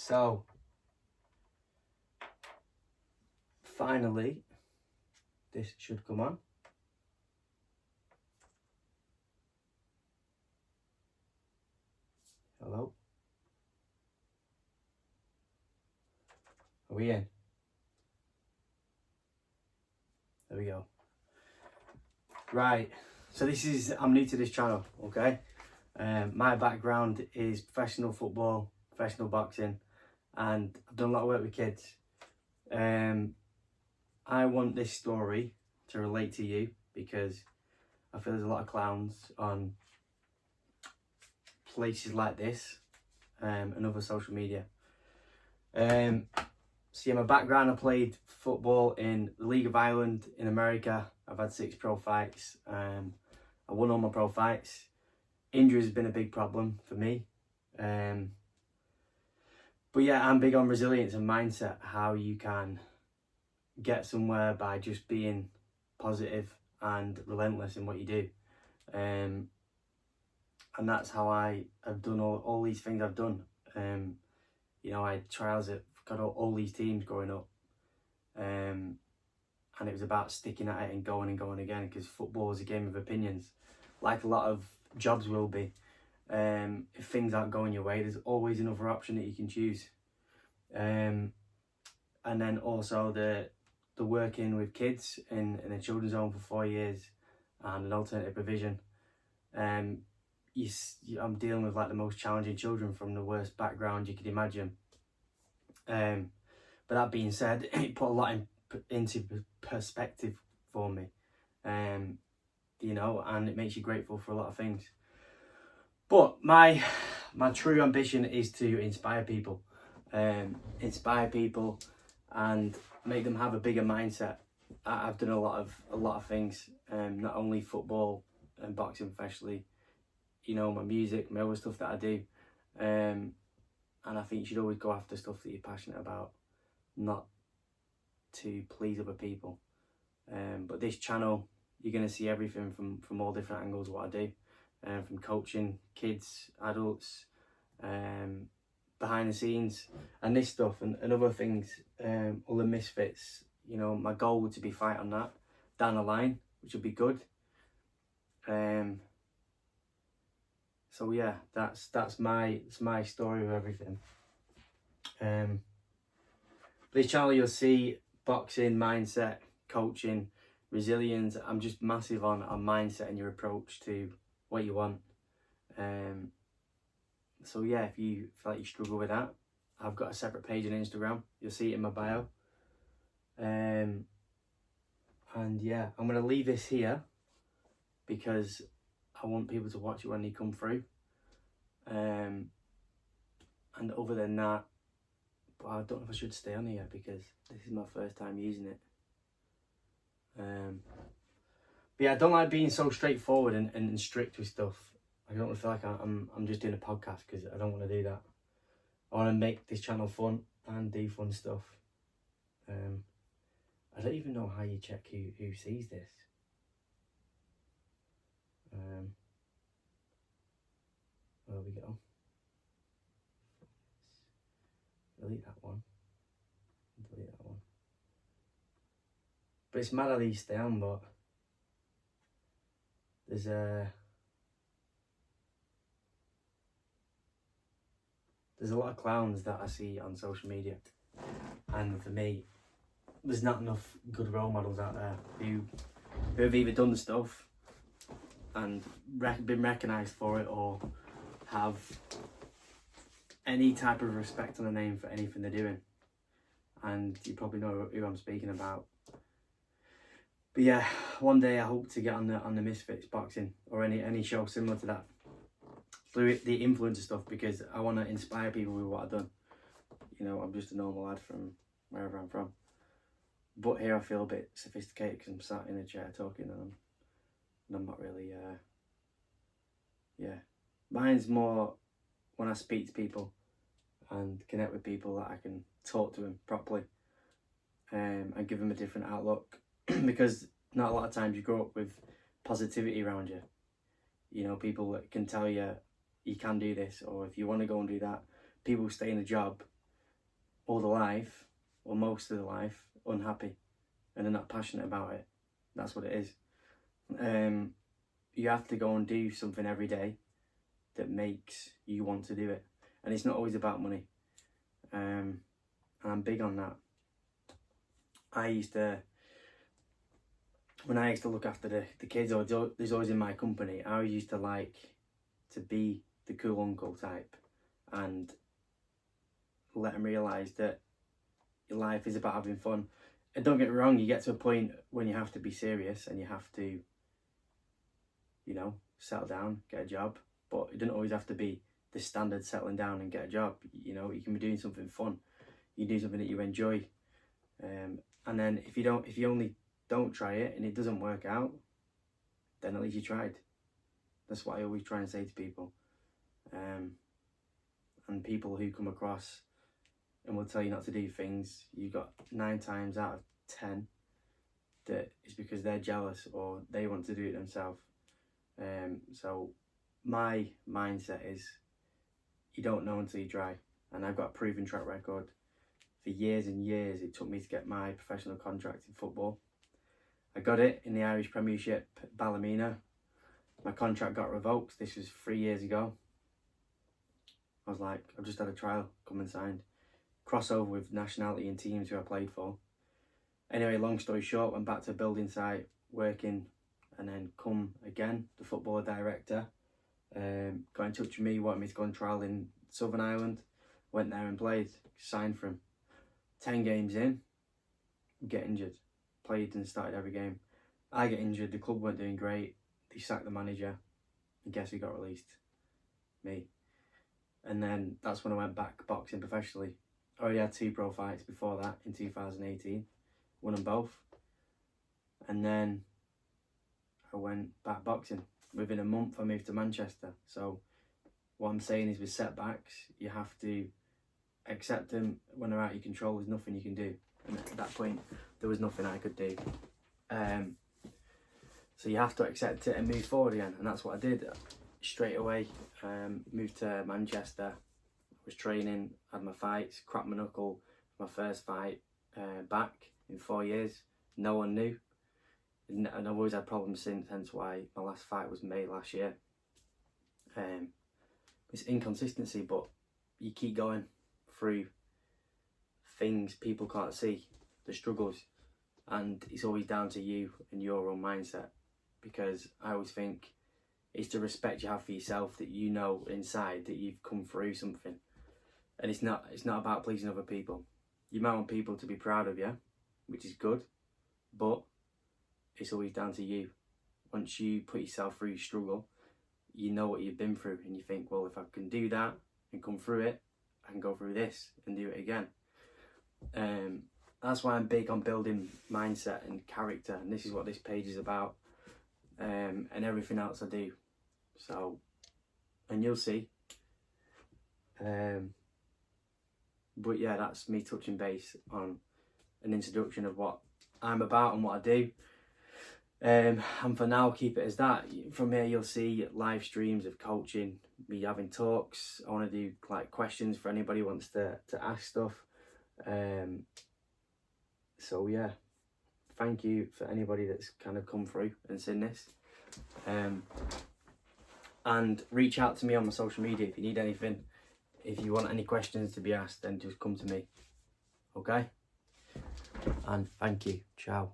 So, finally, this should come on. Hello? Are we in? There we go. Right, so I'm new to this channel, okay? My background is professional football, professional boxing, and I've done a lot of work with kids. I want this story to relate to you because I feel there's a lot of clowns on places like this and other social media. So yeah, my background, I played football in the League of Ireland in America. I've had 6 pro fights. I won all my pro fights. Injury has been a big problem for me. But yeah, I'm big on resilience and mindset, how you can get somewhere by just being positive and relentless in what you do. And that's how I have done all these things I've done. You know, I had trials at got all these teams growing up. And it was about sticking at it and going again, because football is a game of opinions, like a lot of jobs will be. If things aren't going your way, there's always another option that you can choose. And then also the working with kids in a children's home for 4 years and an alternative provision. I'm dealing with like the most challenging children from the worst background you could imagine. But that being said, it put a lot into perspective for me, you know, and it makes you grateful for a lot of things. But my true ambition is to inspire people, and make them have a bigger mindset. I've done a lot of things, not only football and boxing professionally, you know, my music, my other stuff that I do, and I think you should always go after stuff that you're passionate about, not to please other people. But this channel, you're going to see everything from all different angles of what I do, from coaching kids, adults, behind the scenes, and this stuff and other things, all the misfits. You know, my goal would to be fight on that down the line, which would be good. So yeah, that's my story of everything. This channel, you'll see boxing, mindset, coaching, resilience. I'm just massive on mindset and your approach to what you want. So yeah, if you feel like you struggle with that, I've got a separate page on Instagram. You'll see it in my bio. And yeah, I'm going to leave this here because I want people to watch it when they come through. And other than that, but I don't know if I should stay on here because this is my first time using it. But yeah, I don't like being so straightforward and strict with stuff. I don't feel like I'm just doing a podcast, because I don't want to do that. I want to make this channel fun and do fun stuff. I don't even know how you check who sees this. There we go. Delete that one. Delete that one. But it's mad how these stay on, but there's a lot of clowns that I see on social media, and for me, there's not enough good role models out there who have either done the stuff and been recognised for it, or have any type of respect on the name for anything they're doing. And you probably know who I'm speaking about. But yeah, one day I hope to get on the Misfits boxing, or any show similar to that, through the influencer stuff, because I want to inspire people with what I've done. You know, I'm just a normal lad from wherever I'm from, but here I feel a bit sophisticated because I'm sat in a chair talking, and I'm not really. Yeah, mine's more when I speak to people and connect with people, that I can talk to them properly, and give them a different outlook. Because not a lot of times you grow up with positivity around you. You know, people that can tell you you can do this, or if you want to go and do that. People stay in a job all the life, or most of the life, unhappy, and they're not passionate about it. That's what it is. You have to go and do something every day that makes you want to do it, and it's not always about money. And I'm big on that. When I used to look after the kids, or there's always in my company, I used to like to be the cool uncle type and let them realise that your life is about having fun. And don't get me wrong, you get to a point when you have to be serious and you have to, you know, settle down, get a job. But it doesn't always have to be the standard settling down and get a job. You know, you can be doing something fun. You do something that you enjoy. And then if you only don't try it and it doesn't work out, then at least you tried. That's what I always try and say to people. And people who come across and will tell you not to do things, you got 9 times out of 10 that it's because they're jealous or they want to do it themselves. So my mindset is you don't know until you try, and I've got a proven track record. For years and years it took me to get my professional contract in football. I got it in the Irish Premiership, Ballymena. My contract got revoked. This was 3 years ago. I was like, I've just had a trial, come and signed. Crossover with nationality and teams who I played for. Anyway, long story short, went back to a building site, working, and then come again, the footballer director got in touch with me, wanted me to go on trial in Southern Ireland. Went there and played, signed for him. 10 games in, get injured. Played and started every game. I get injured, the club weren't doing great. They sacked the manager, and guess who got released? Me. And then that's when I went back boxing professionally. I already had 2 pro fights before that in 2018. Won them both. And then I went back boxing. Within a month I moved to Manchester. So what I'm saying is with setbacks, you have to accept them. When they're out of your control, there's nothing you can do. And at that point, there was nothing I could do. So you have to accept it and move forward again. And that's what I did. Straight away, moved to Manchester, was training, had my fights, cracked my knuckle, my first fight back in 4 years. No one knew. And I've always had problems since, hence why my last fight was May last year. It's inconsistency, but you keep going through things people can't see, the struggles, and it's always down to you and your own mindset, because I always think it's the respect you have for yourself that you know inside that you've come through something. And it's not about pleasing other people. You might want people to be proud of you, which is good, but it's always down to you. Once you put yourself through your struggle, you know what you've been through, and you think, well, if I can do that and come through it, I can go through this and do it again. That's why I'm big on building mindset and character, and this is what this page is about, and everything else I do. So, and you'll see. But yeah, that's me touching base on an introduction of what I'm about and what I do. And for now, keep it as that. From here, you'll see live streams of coaching, me having talks. I want to do like questions for anybody who wants to ask stuff. So yeah, thank you for anybody that's kind of come through and seen this. And reach out to me on my social media if you need anything. If you want any questions to be asked, then just come to me. Okay? And thank you. Ciao.